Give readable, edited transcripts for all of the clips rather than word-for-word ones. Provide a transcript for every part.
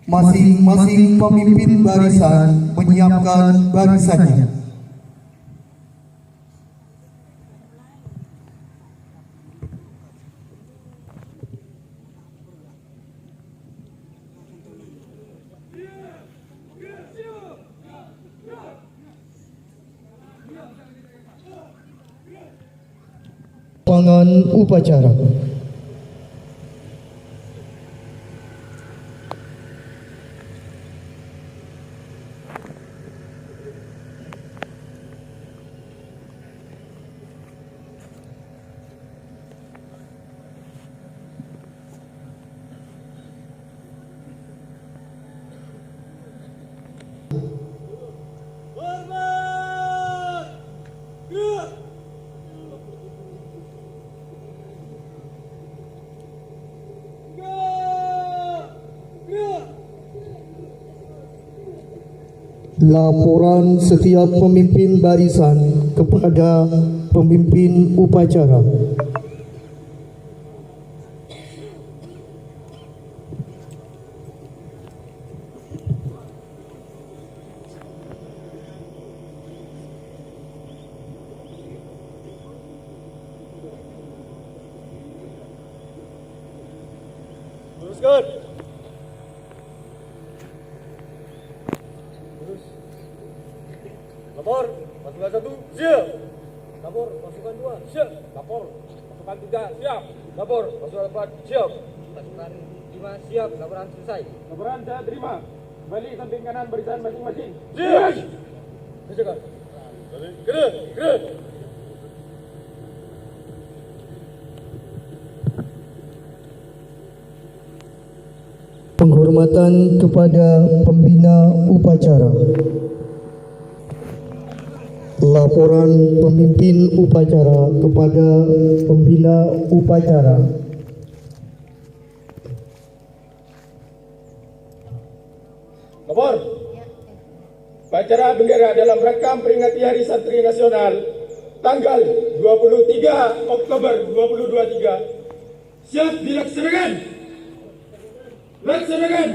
Masing-masing pemimpin barisan menyiapkan barisannya. Lapangan upacara. Laporan setiap pemimpin barisan kepada pemimpin upacara. Teruskan. Lapor, pasukan 1, siap. Lapor, pasukan 2, siap. Lapor, pasukan 3, siap. Lapor, pasukan 4, siap. Pasukan 5, siap. Laporan selesai. Laporan saya terima. Kembali samping kanan barisan masing-masing. Siap. Siap. Gerak, gerak. Penghormatan kepada pembina upacara. Laporan pemimpin upacara kepada pembina upacara. Lapor. Upacara bendera dalam rangka memperingati Hari Santri Nasional tanggal 23 Oktober 2023 siap dilaksanakan. Laksanakan.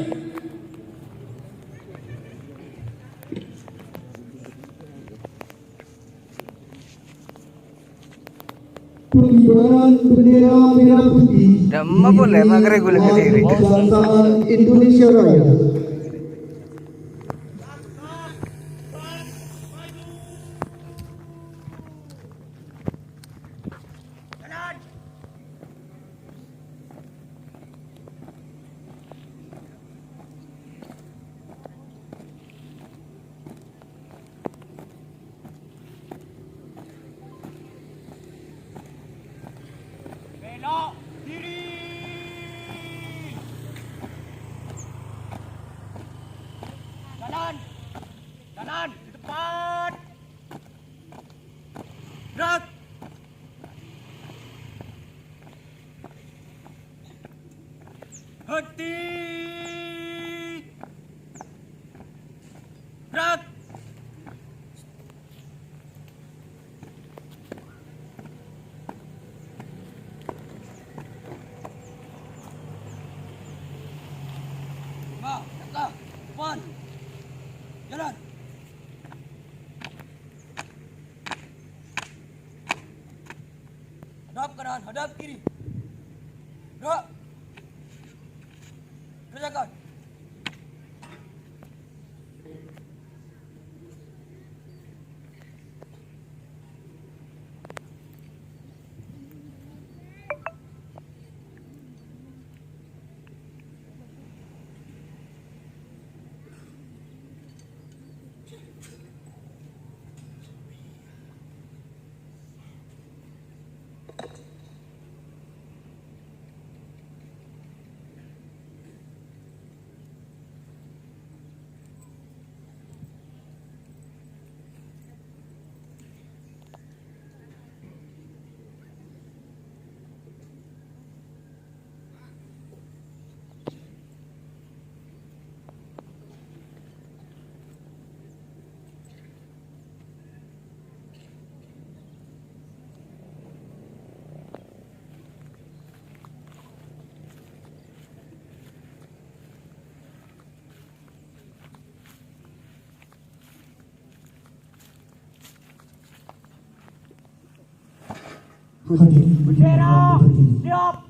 Pengibaran bendera merah putih kebangsaan Indonesia Raya. Belok kiri. Jalan. Jalan di depan. Gerak. Henti. Gerak. Depan. Jalan. Hadap kanan, hadap kiri. Gerak. Kerjakan. Hadirin Bendera dimohon berdiri. siap.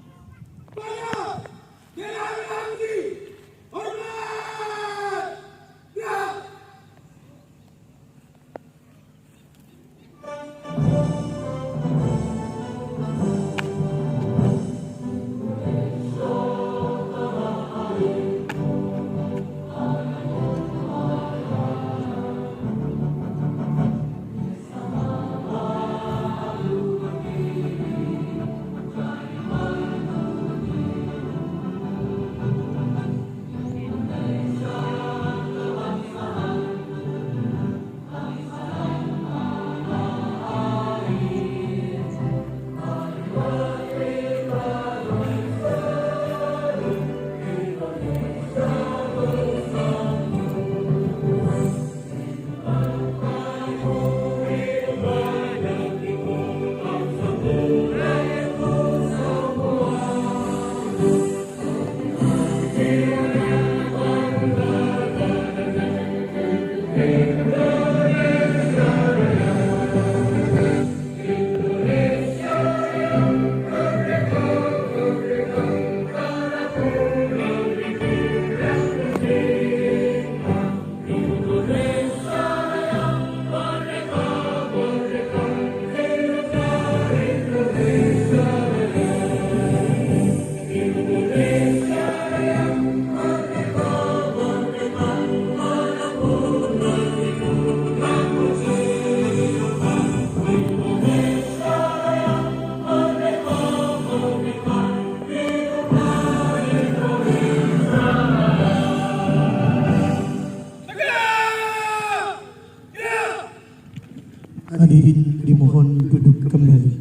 Hadirin dimohon duduk kembali.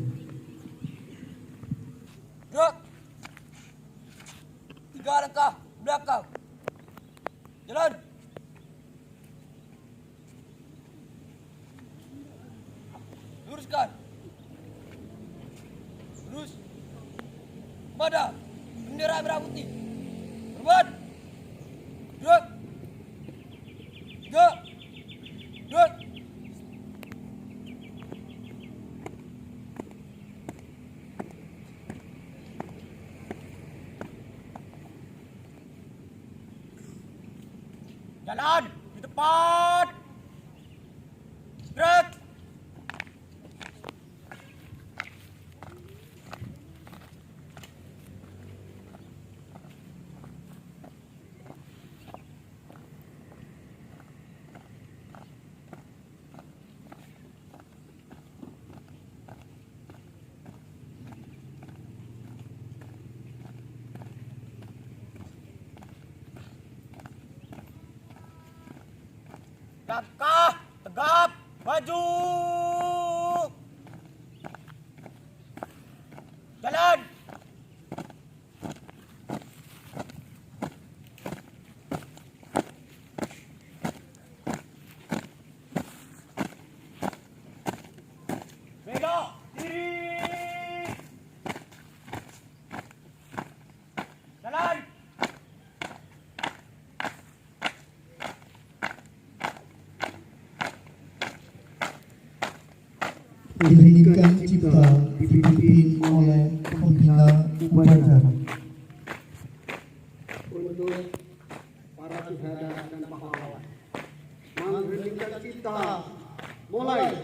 Gerak. 3 langkah belakang. Jalan. Luruskan. Lurus. Pada bendera merah putih. Hormat. Gerak. 3 2 Jalan di depan. Gerak. Langkah tegap maju. Jalan. Belok kiri. Jalan. Pendidikan cipta dipimpin oleh pembina upacara. Untuk para syuhada dan pahlawan. Mengheningkan cipta mulai.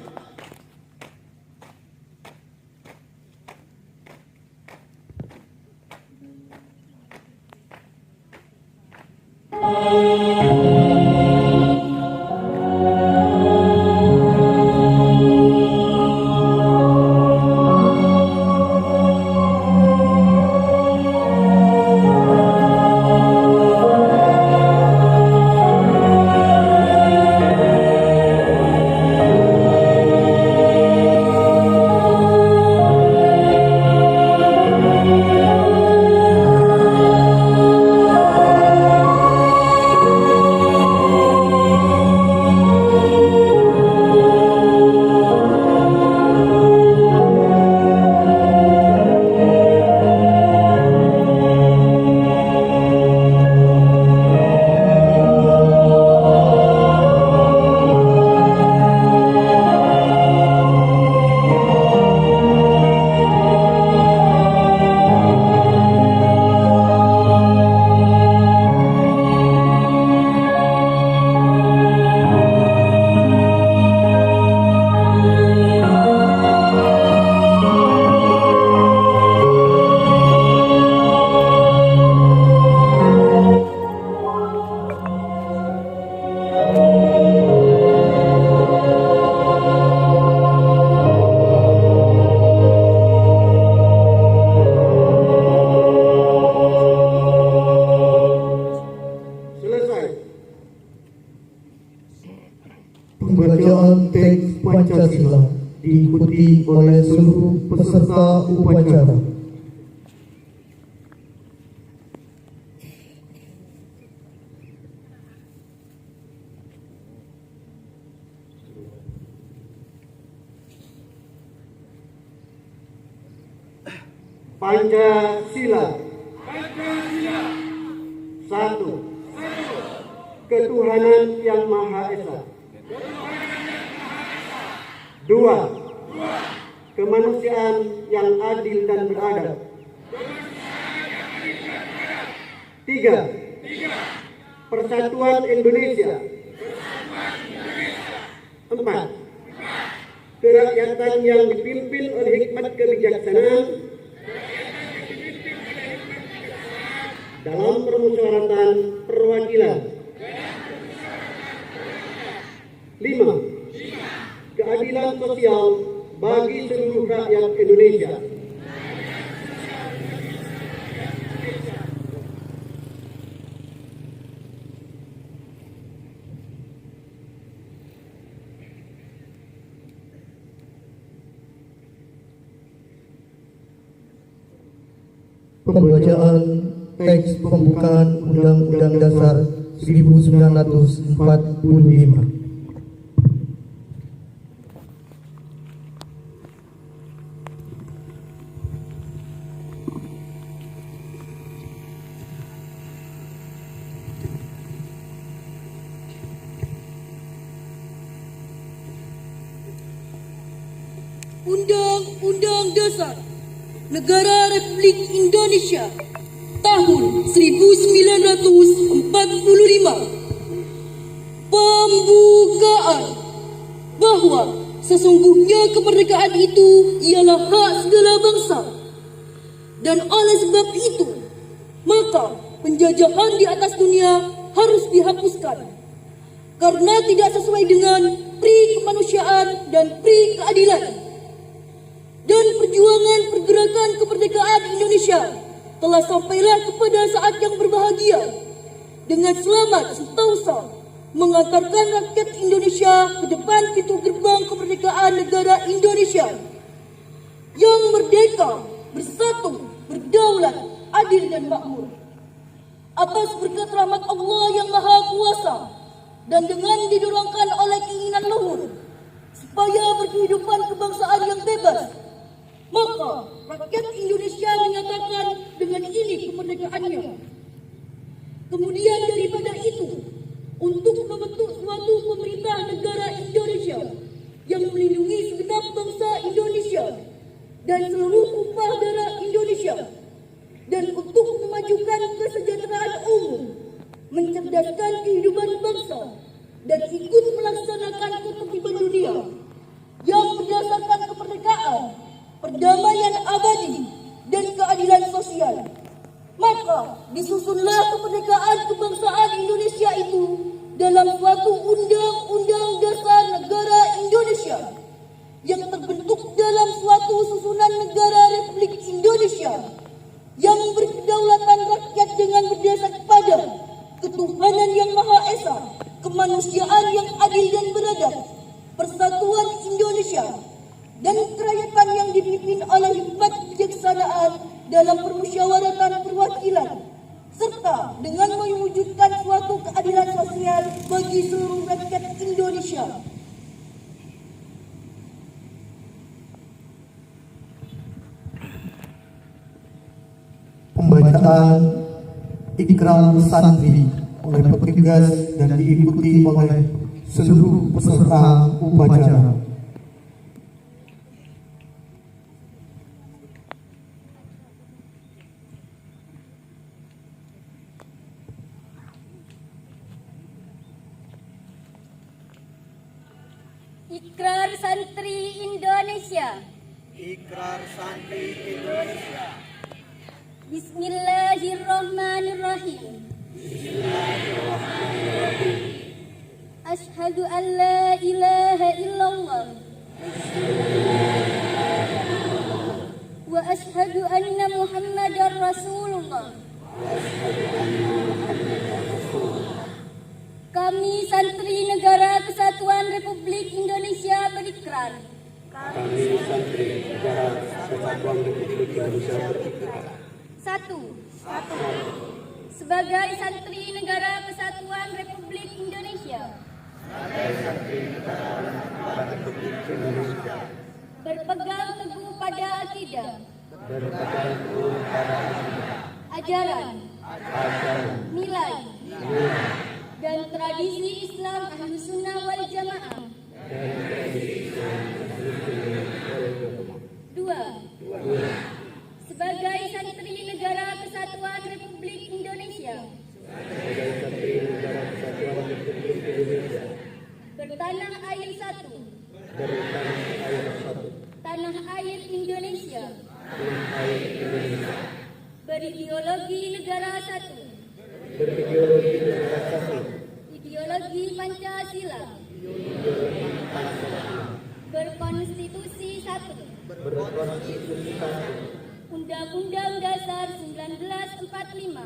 Selesai. Pembacaan teks Pancasila diikuti oleh seluruh peserta upacara. Pancasila. Satu. Ketuhanan yang Maha Esa. Dua. Kemanusiaan yang adil dan beradab. Tiga. Persatuan Indonesia. Empat. Kerakyatan yang dipimpin oleh hikmat kebijaksanaan dalam permusyawaratan perwakilan. 5. Keadilan sosial bagi seluruh rakyat Indonesia. Pembacaan teks pembukaan Undang-Undang Dasar 1945. Undang-Undang Dasar Negara Republik Indonesia tahun 1945. Pembukaan bahwa sesungguhnya kemerdekaan itu ialah hak segala bangsa, dan oleh sebab itu maka penjajahan di atas dunia harus dihapuskan karena tidak sesuai dengan pri kemanusiaan dan pri keadilan. Dan perjuangan pergerakan kemerdekaan Indonesia telah sampailah kepada saat yang berbahagia dengan selamat sentosa mengantarkan rakyat Indonesia ke depan pintu gerbang kemerdekaan negara Indonesia yang merdeka, bersatu, berdaulat, adil dan makmur. Atas berkat rahmat Allah yang Maha Kuasa dan dengan didorongkan oleh keinginan luhur supaya berkehidupan kebangsaan yang bebas, maka rakyat Indonesia menyatakan dengan ini kemerdekaannya. Kemudian daripada itu, untuk membentuk suatu pemerintah negara Indonesia yang melindungi segenap bangsa Indonesia dan seluruh tumpah darah Indonesia, dan untuk memajukan kesejahteraan umum, mencerdaskan kehidupan bangsa, dan ikut melaksanakan ketertiban dunia yang berdasarkan kemerdekaan, perdamaian abadi, dan keadilan sosial. Maka disusunlah kemerdekaan kebangsaan Indonesia itu dalam suatu Undang-Undang Dasar Negara Indonesia yang terbentuk dalam suatu susunan negara Republik Indonesia yang berkedaulatan rakyat dengan berdasar pada ketuhanan yang Maha Esa, kemanusiaan yang adil dan beradab, persatuan Indonesia, dan kerakyatan yang dipimpin oleh hikmat kebijaksanaan dalam permusyawaratan perwakilan, serta dengan mewujudkan suatu keadilan sosial bagi seluruh rakyat Indonesia. Pembacaan ikrar santri oleh petugas dan diikuti oleh seluruh peserta upacara. Ikrar Santri Indonesia. Ikrar Santri Indonesia. Bismillahirrahmanirrahim. asyhadu an la ilaha illallah wa asyhadu anna Muhammadar Rasulullah. Kami santri Negara Kesatuan Republik Indonesia berikrar. Satu. Sebagai santri Negara Kesatuan Republik Indonesia. Berpegang teguh pada akidah. Ajaran. Nilai. Dan tradisi Islam Ahlussunnah wal Jamaah. 2. Sebagai santri Negara Kesatuan Republik Indonesia. Bertanah air satu. Tanah air Indonesia. Berideologi negara satu. Ideologi Pancasila. Berkonstitusi satu. Undang-Undang Dasar 1945.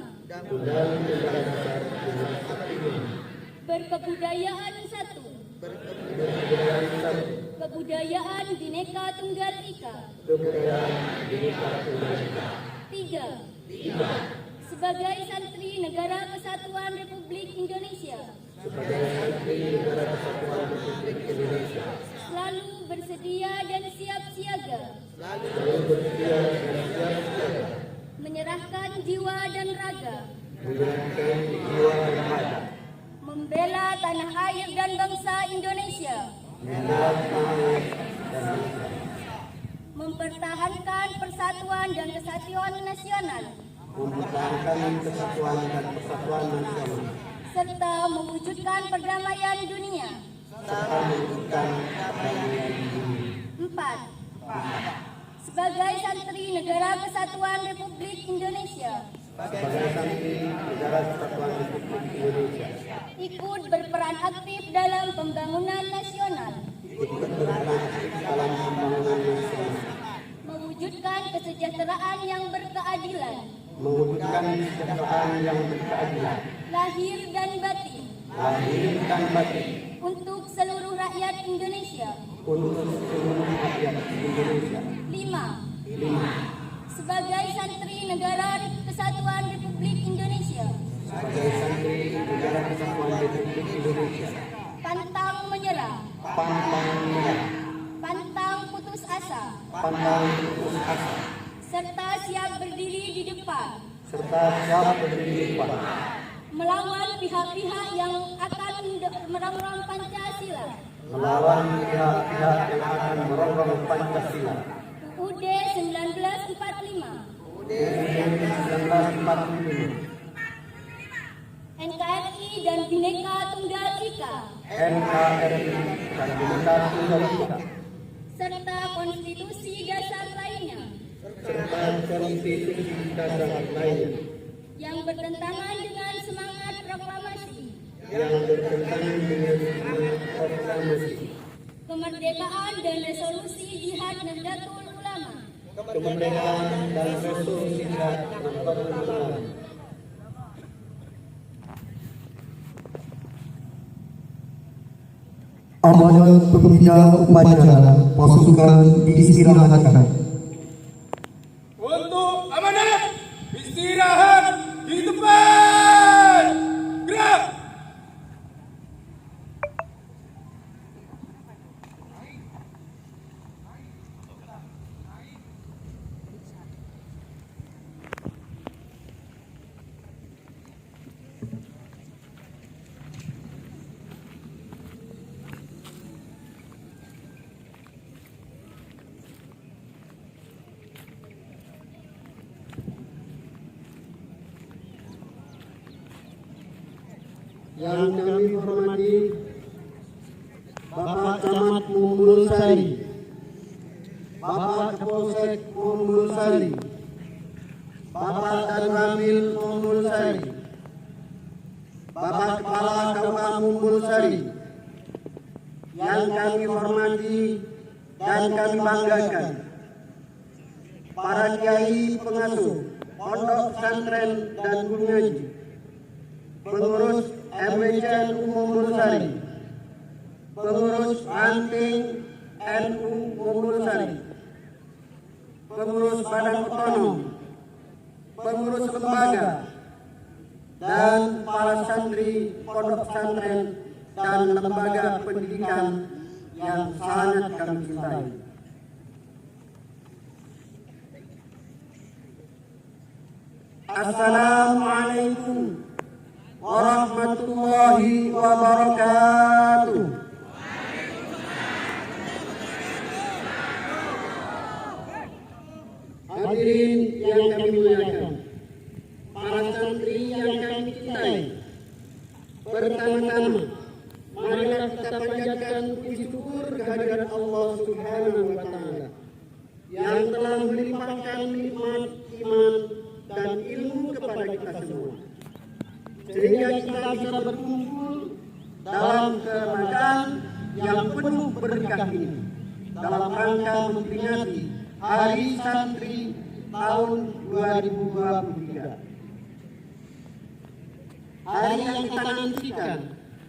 Berkebudayaan satu. Kebudayaan Bhinneka Tunggal Ika. 3. Sebagai santri Negara Kesatuan Republik Indonesia. Selalu bersedia dan siap siaga. Menyerahkan jiwa dan raga. Membela tanah air dan bangsa Indonesia. Mempertahankan persatuan dan kesatuan nasional. Serta mewujudkan perdamaian dunia. 4. Sebagai santri Negara Kesatuan Republik Indonesia. Ikut berperan aktif dalam pembangunan nasional. Mewujudkan kesejahteraan yang berkeadilan. Lahir dan batin. Untuk seluruh rakyat Indonesia. 5. Sebagai santri Negara Kesatuan Republik Indonesia. Pantang menyerah. Pantang putus asa. Serta siap berdiri di depan. Melawan pihak-pihak yang akan merongrong Pancasila. UUD 1945. NKRI dan Bhinneka Tunggal Ika. Serta konstitusi dasar lainnya. Yang bertentangan dengan semangat proklamasi. Kemerdekaan dan resolusi Jihad Nahdlatul Ulama. Amanah pembina upacara pasukan diistirahatkan. Untuk amanah istirahat di depan. Gerak. Yang kami hormati Bapak Camat Mumbul Sari, Bapak Kapolsek Mumbul Sari, Bapak Danramil Mumbul Sari, Bapak Kepala KUA Mumbul Sari, yang kami hormati dan kami banggakan, para kiai pengasuh pondok pesantren dan guru ngaji, pengurus MWCN Mumbulsari, pengurus ranting NU Mumbulsari, pengurus badan otonom, pengurus lembaga, dan para santri pondok pesantren dan lembaga pendidikan yang sangat kami cintai. Assalamualaikum warahmatullahi wabarakatuh. Hadirin yang kami muliakan, para santri yang kami cintai, pertama-tama marilah kita panjatkan puji syukur kehadirat Allah Subhanahu wa Ta'ala yang telah melimpahkan nikmat iman dan ilmu kepada kita semua, sehingga kita bisa berkumpul dalam keadaan yang penuh berkah ini dalam rangka memperingati Hari Santri tahun 2023. Hari yang kita nantikan,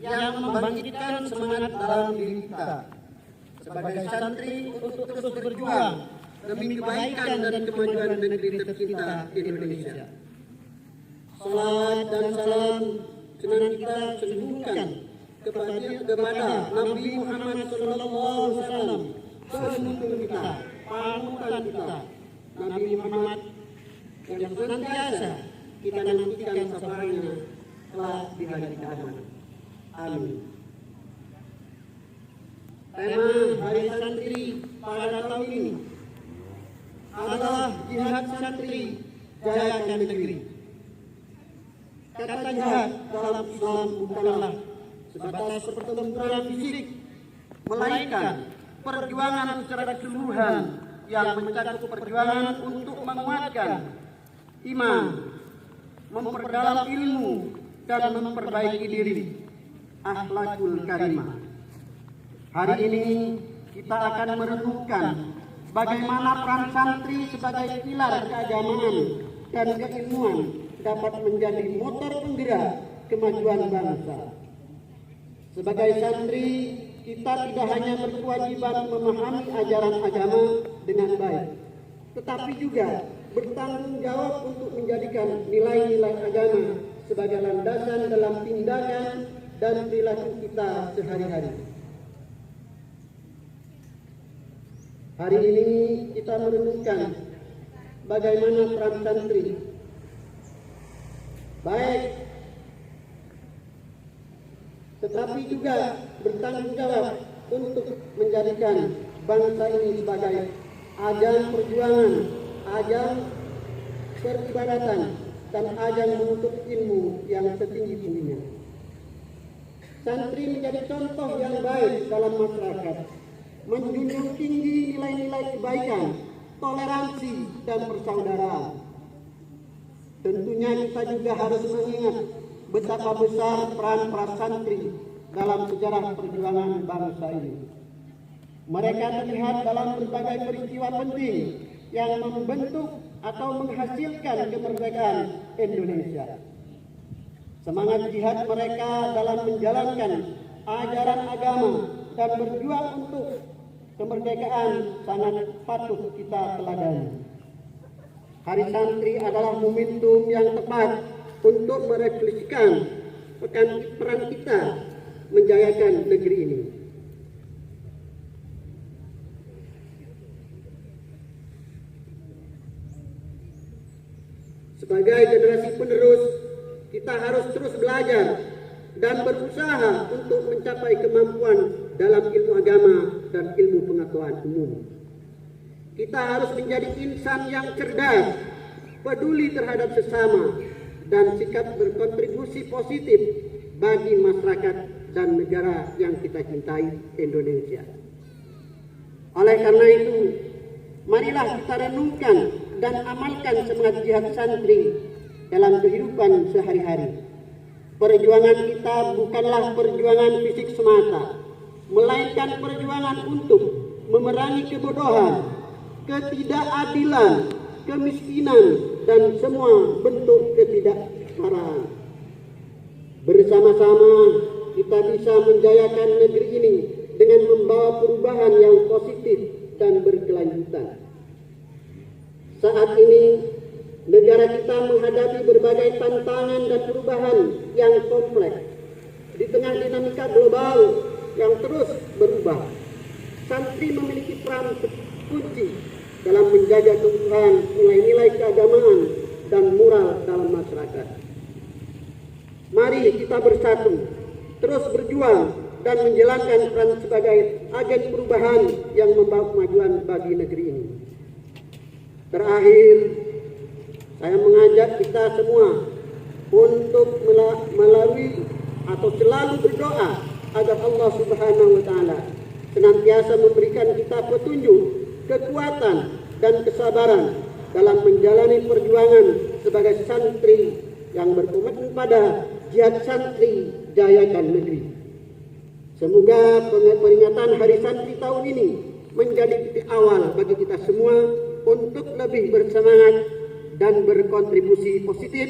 yang membangkitkan semangat dalam diri kita sebagai santri untuk terus berjuang demi kebaikan dan kemajuan negeri tercinta Indonesia. Salawat dan salam senantiasa tercurahkan kepada Nabi Muhammad SAW, penuntun kita, panutan kita, Nabi Muhammad yang senantiasa kita nantikan sabarnya telah di hari kiamat. Amin. Tema Hari Santri pada tahun ini adalah jihad santri jayakan negeri. Kata jihad dalam Islam bukanlah sebatas pertempuran fisik, melainkan perjuangan secara keseluruhan yang mencakup perjuangan untuk menguatkan iman, memperdalam ilmu, dan memperbaiki diri, akhlakul karimah. Hari ini kita akan merenungkan bagaimana peran santri sebagai pilar keagamaan dan keilmuan dapat menjadi motor penggerak kemajuan bangsa. Sebagai santri, kita tidak hanya berkewajiban memahami ajaran agama dengan baik, tetapi juga bertanggung jawab untuk menjadikan nilai-nilai agama sebagai landasan dalam tindakan dan perilaku kita sehari-hari. Hari ini kita merenungkan bagaimana peran santri baik, tetapi juga bertanggung jawab untuk menjadikan bangsa ini sebagai ajang perjuangan, ajang peribadatan, dan ajang menuntut ilmu yang setinggi-tingginya. Santri menjadi contoh yang baik dalam masyarakat, menjunjung tinggi nilai-nilai kebaikan, toleransi, dan persaudaraan. Tentunya kita juga harus mengingat betapa besar peran para santri dalam sejarah perjuangan bangsa ini. Mereka terlihat dalam berbagai peristiwa penting yang membentuk atau menghasilkan kemerdekaan Indonesia. Semangat jihad mereka dalam menjalankan ajaran agama dan berjuang untuk kemerdekaan sangat patut kita teladani. Hari Santri adalah momentum yang tepat untuk merefleksikan peran kita menjayakan negeri ini. Sebagai generasi penerus, kita harus terus belajar dan berusaha untuk mencapai kemampuan dalam ilmu agama dan ilmu pengetahuan umum. Kita harus menjadi insan yang cerdas, peduli terhadap sesama, dan sikap berkontribusi positif bagi masyarakat dan negara yang kita cintai, Indonesia. Oleh karena itu, marilah kita renungkan dan amalkan semangat jihad santri dalam kehidupan sehari-hari. Perjuangan kita bukanlah perjuangan fisik semata, melainkan perjuangan untuk memerangi kebodohan, ketidakadilan, kemiskinan, dan semua bentuk ketidaksetaraan. Bersama-sama kita bisa menjayakan negeri ini dengan membawa perubahan yang positif dan berkelanjutan. Saat ini, negara kita menghadapi berbagai tantangan dan perubahan yang kompleks. Di tengah dinamika global yang terus berubah, santri memiliki peran kunci dalam menjaga keutuhan nilai-nilai keagamaan dan moral dalam masyarakat. Mari kita bersatu, terus berjuang dan menjalankan peran sebagai agen perubahan yang membawa kemajuan bagi negeri ini. Terakhir, saya mengajak kita semua untuk melalui atau selalu berdoa agar Allah Subhanahu wa taala senantiasa memberikan kita petunjuk, kekuatan, dan kesabaran dalam menjalani perjuangan sebagai santri yang berkomitmen pada jihad santri jayakan negeri. Semoga peringatan Hari Santri tahun ini menjadi titik awal bagi kita semua untuk lebih bersemangat dan berkontribusi positif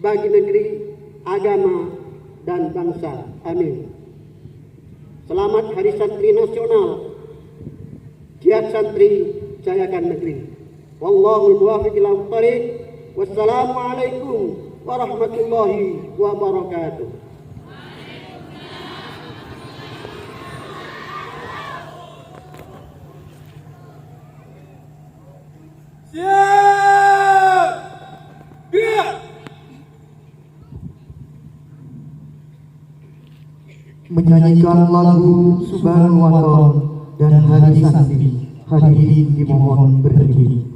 bagi negeri, agama, dan bangsa. Amin. Selamat Hari Santri Nasional. Jihad santri, jayakan negeri. Wallahul muwaffiq ila thariq. Wassalamualaikum warahmatullahi wabarakatuh. Siap! Gerak! Menyanyikan lagu Subhanallah wa Ta'ala dan Hari Santri. Hadirin dimohon berdiri.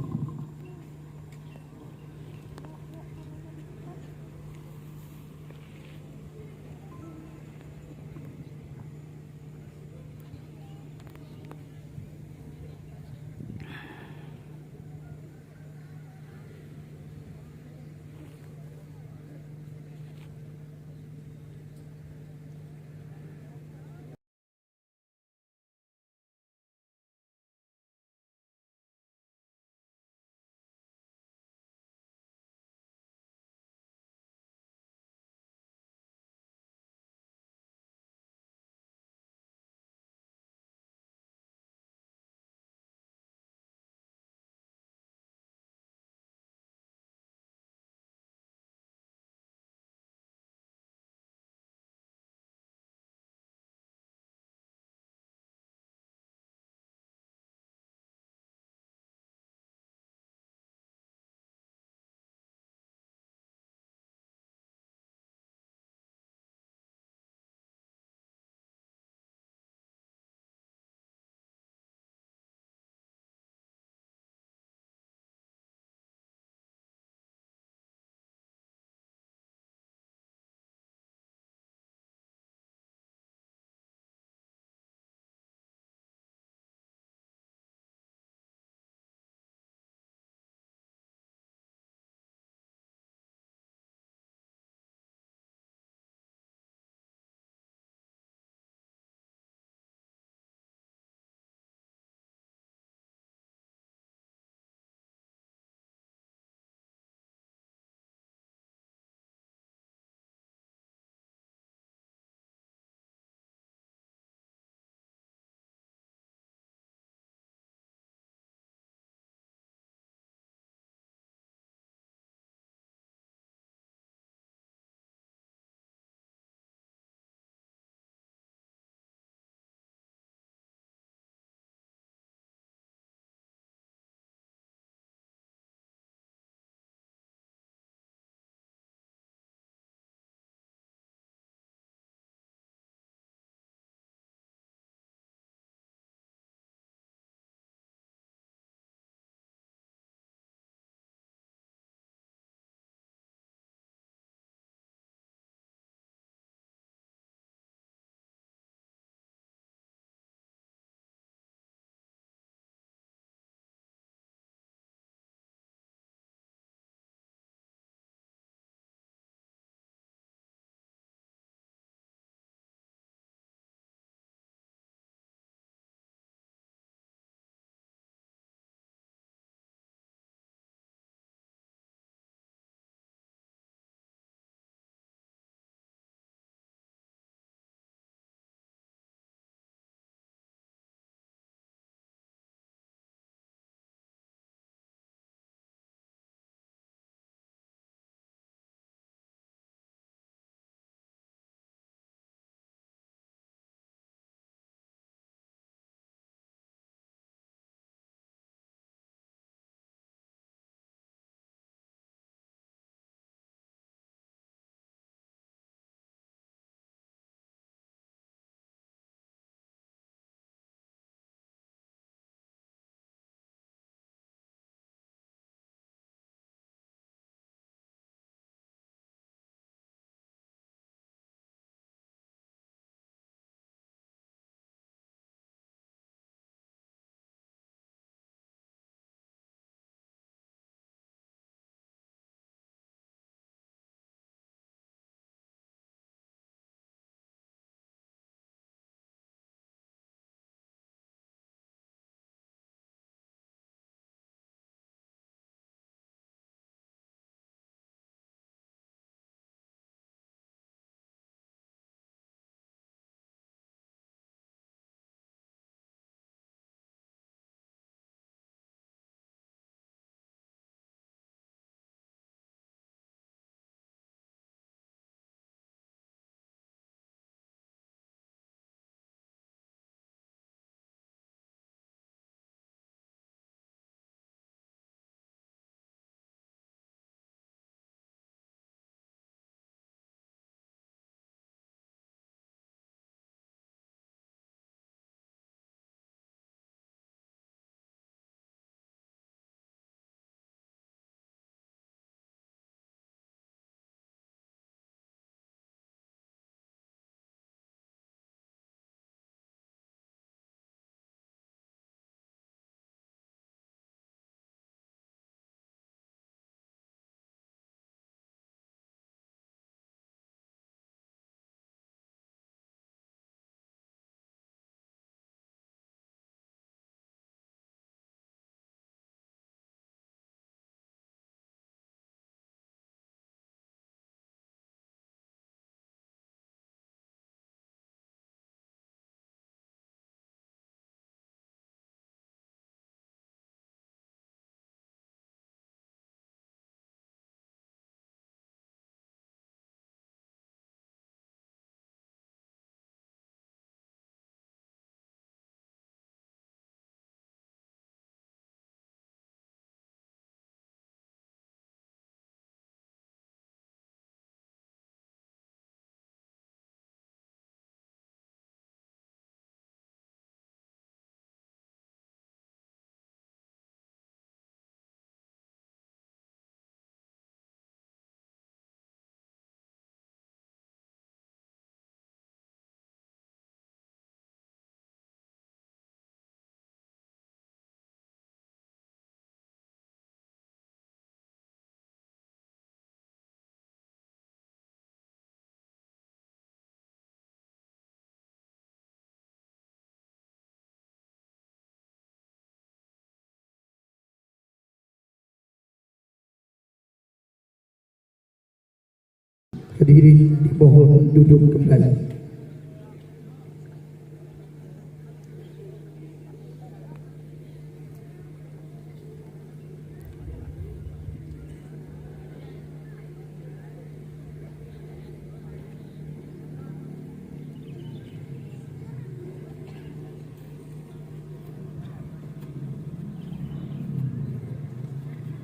Hadirin dimohon duduk kembali.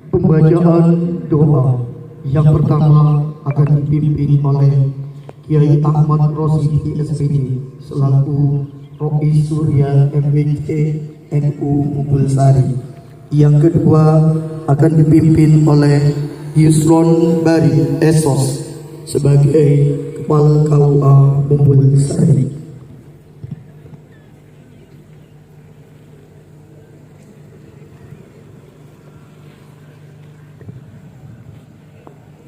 Pembacaan doa yang pertama akan dipimpin oleh Kiai Ahmad Rosidi SPD selaku Rois Surya MWC NU Mubulsari. Yang kedua akan dipimpin oleh Yusron Bari Esos sebagai Kepala KUA Mubulsari.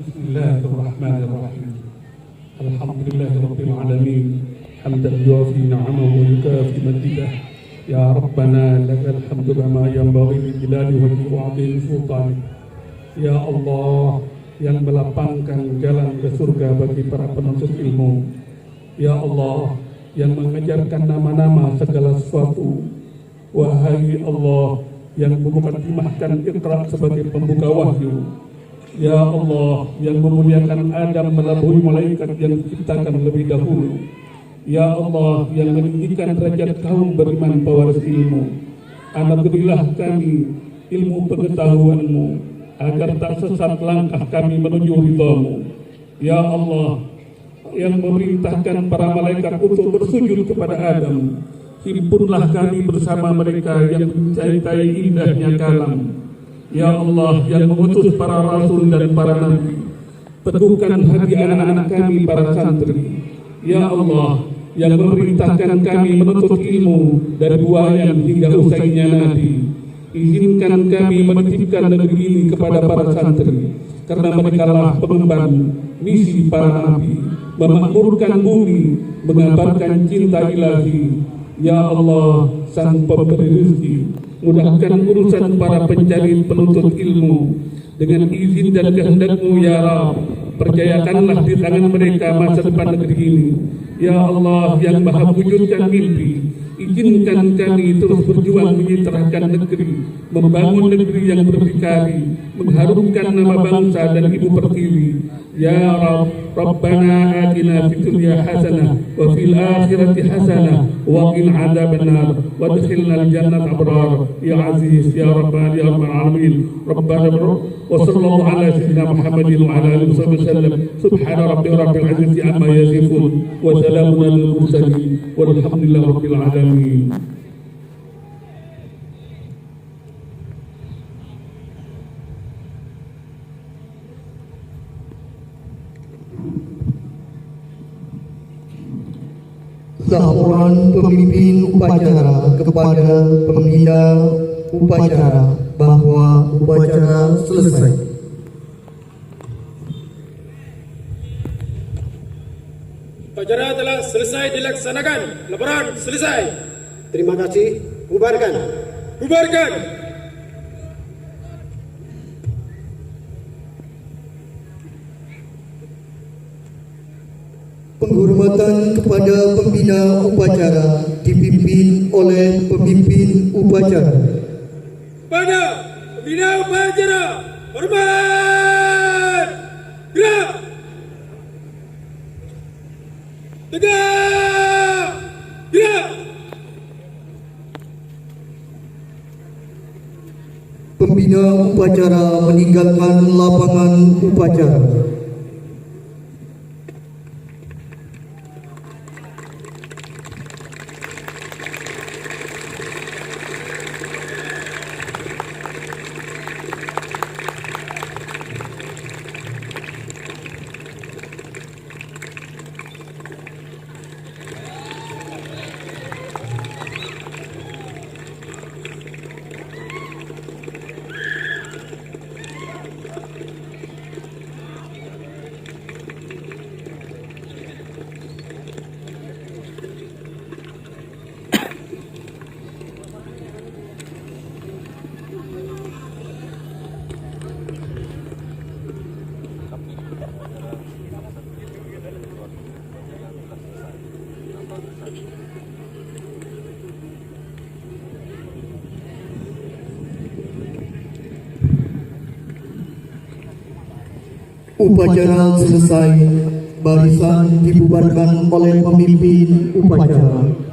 Bismillahirrahmanirrahim. Alhamdulillahirabbil alamin. Hamdan yuafi ni'amahu wa yukafi mazidah. Ya Rabbana lakal hamdu kama yanbaghi li jalali wajhi wa 'azimi sultanik. Ya Allah yang melapangkan jalan ke surga bagi para penuntut ilmu. Ya Allah yang mengajarkan nama-nama segala sesuatu. Wahai Allah yang memukadimahkan Iqra sebagai pembuka wahyu. Ya Allah yang memuliakan Adam melampaui malaikat yang diciptakan lebih dahulu. Ya Allah yang meninggikan derajat kaum beriman pewaris ilmu. Anugerilah kami ilmu pengetahuan-Mu agar tak sesat langkah kami menuju ridha-Mu. Ya Allah yang memerintahkan para malaikat untuk bersujud kepada Adam, himpunlah kami bersama mereka yang mencintai indahnya kalam. Ya Allah yang mengutus para rasul dan para nabi, teguhkan hati anak-anak kami para santri. Ya Allah yang memerintahkan kami menuntut ilmu dari buayan hingga usainya nabi, izinkan kami menitipkan negeri ini kepada para santri, karena mereka lah pengemban misi para nabi, memakmurkan bumi, mengabarkan cinta ilahi. Ya Allah sang pemberi rezeki, mudahkan urusan para pencari penuntut ilmu dengan izin dan kehendak-Mu ya Rabb. Percayakanlah di tangan mereka masa depan negeri ini. Ya Allah yang maha wujudkan mimpi, izinkan kami terus berjuang menyeterahkan negeri, membangun negeri yang berdikari, mengharumkan nama bangsa dan ibu pertiwi. Ya Rabb, Rabbana atina fid dunya hasanah wa fil akhirati hasanah wa qina adzabannar wa adkhilna al-jannata abrar ya aziz ya rabbana ya rabbal alamin. Rabbana wa sallallahu ala sayyidina Muhammadin wa ala alihi wasallam. Subhana rabbika rabbil izzati amma yasifun wa salamun alal mursalin walhamdulillahi rabbil alamin. Laporan pemimpin upacara kepada pembina upacara bahwa upacara selesai. Upacara telah selesai dilaksanakan. Laporan selesai. Terima kasih. Bubarkan. Bubarkan. Penghormatan kepada pembina upacara dipimpin oleh pemimpin upacara. Pada pembina upacara, hormat. Gerak. Tegak. Gerak. Pembina upacara meninggalkan lapangan upacara. Upacara selesai, barisan dibubarkan oleh pemimpin upacara.